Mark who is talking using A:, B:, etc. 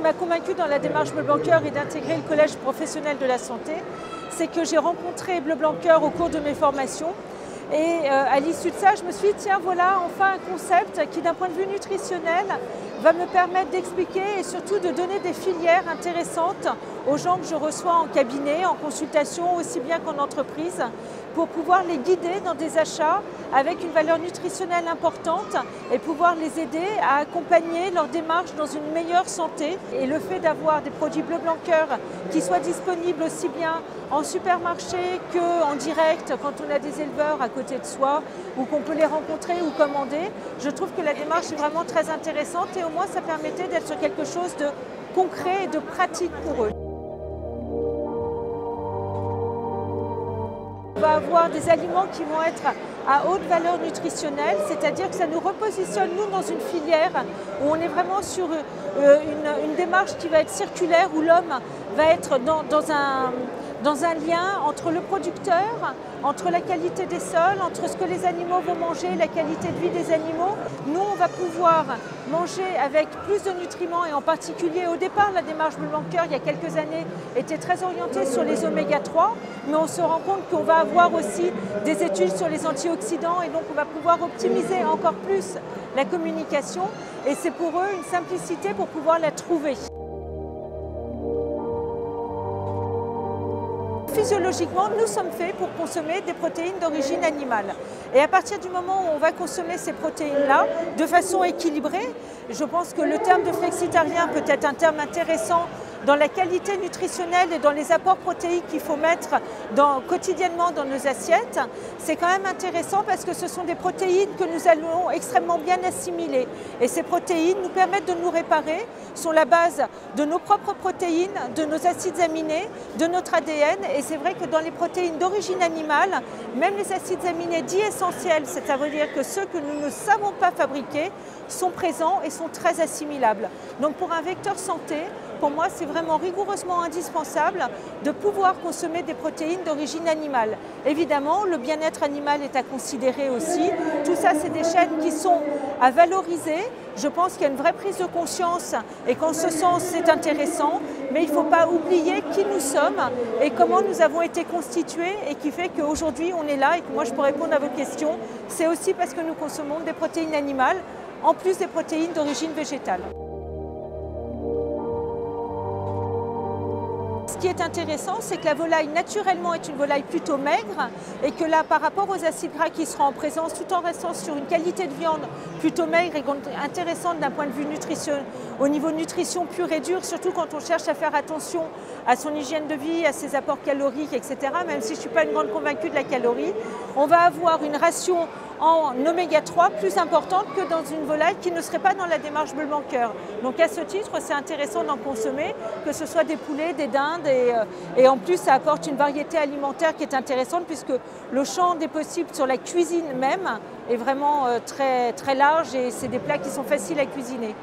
A: m'a convaincue dans la démarche Bleu Blanc Cœur et d'intégrer le collège professionnel de la santé, c'est que j'ai rencontré Bleu Blanc Cœur au cours de mes formations. Et à l'issue de ça, je me suis dit, tiens, voilà enfin un concept qui, d'un point de vue nutritionnel, va me permettre d'expliquer et surtout de donner des filières intéressantes aux gens que je reçois en cabinet, en consultation, aussi bien qu'en entreprise, pour pouvoir les guider dans des achats avec une valeur nutritionnelle importante et pouvoir les aider à accompagner leur démarche dans une meilleure santé. Et le fait d'avoir des produits Bleu Blanc Cœur qui soient disponibles aussi bien en supermarché qu'en direct quand on a des éleveurs à côté de soi ou qu'on peut les rencontrer ou commander, je trouve que la démarche est vraiment très intéressante et au moins ça permettait d'être sur quelque chose de concret et de pratique pour eux. On va avoir des aliments qui vont être à haute valeur nutritionnelle, c'est-à-dire que ça nous repositionne, nous, dans une filière où on est vraiment sur une démarche qui va être circulaire, où l'homme va être dans un lien entre le producteur, entre la qualité des sols, entre ce que les animaux vont manger, la qualité de vie des animaux. Nous, on va pouvoir manger avec plus de nutriments et en particulier, au départ, la démarche Bleu Blanc Cœur, il y a quelques années, était très orientée sur les oméga 3, mais on se rend compte qu'on va avoir aussi des études sur les antioxydants et donc on va pouvoir optimiser encore plus la communication et c'est pour eux une simplicité pour pouvoir la trouver. Physiologiquement, nous sommes faits pour consommer des protéines d'origine animale. Et à partir du moment où on va consommer ces protéines-là de façon équilibrée, je pense que le terme de flexitarien peut être un terme intéressant dans la qualité nutritionnelle et dans les apports protéiques qu'il faut mettre quotidiennement dans nos assiettes. C'est quand même intéressant parce que ce sont des protéines que nous allons extrêmement bien assimiler. Et ces protéines nous permettent de nous réparer, sont la base de nos propres protéines, de nos acides aminés, de notre ADN. Et c'est vrai que dans les protéines d'origine animale, même les acides aminés dits essentiels, c'est-à-dire que ceux que nous ne savons pas fabriquer, sont présents et sont très assimilables. Donc pour un vecteur santé, pour moi, c'est vraiment rigoureusement indispensable de pouvoir consommer des protéines d'origine animale. Évidemment, le bien-être animal est à considérer aussi. Tout ça, c'est des chaînes qui sont à valoriser. Je pense qu'il y a une vraie prise de conscience et qu'en ce sens, c'est intéressant. Mais il ne faut pas oublier qui nous sommes et comment nous avons été constitués et qui fait qu'aujourd'hui, on est là et que moi, je peux répondre à vos questions. C'est aussi parce que nous consommons des protéines animales, en plus des protéines d'origine végétale. Ce qui est intéressant, c'est que la volaille naturellement est une volaille plutôt maigre et que là, par rapport aux acides gras qui seront en présence, tout en restant sur une qualité de viande plutôt maigre et intéressante d'un point de vue nutrition, au niveau nutrition pure et dure, surtout quand on cherche à faire attention à son hygiène de vie, à ses apports caloriques, etc., même si je ne suis pas une grande convaincue de la calorie, on va avoir une ration en oméga 3 plus importante que dans une volaille qui ne serait pas dans la démarche Bleu Blanc Cœur. Donc à ce titre, c'est intéressant d'en consommer, que ce soit des poulets, des dindes et en plus ça apporte une variété alimentaire qui est intéressante puisque le champ des possibles sur la cuisine même est vraiment très large et c'est des plats qui sont faciles à cuisiner.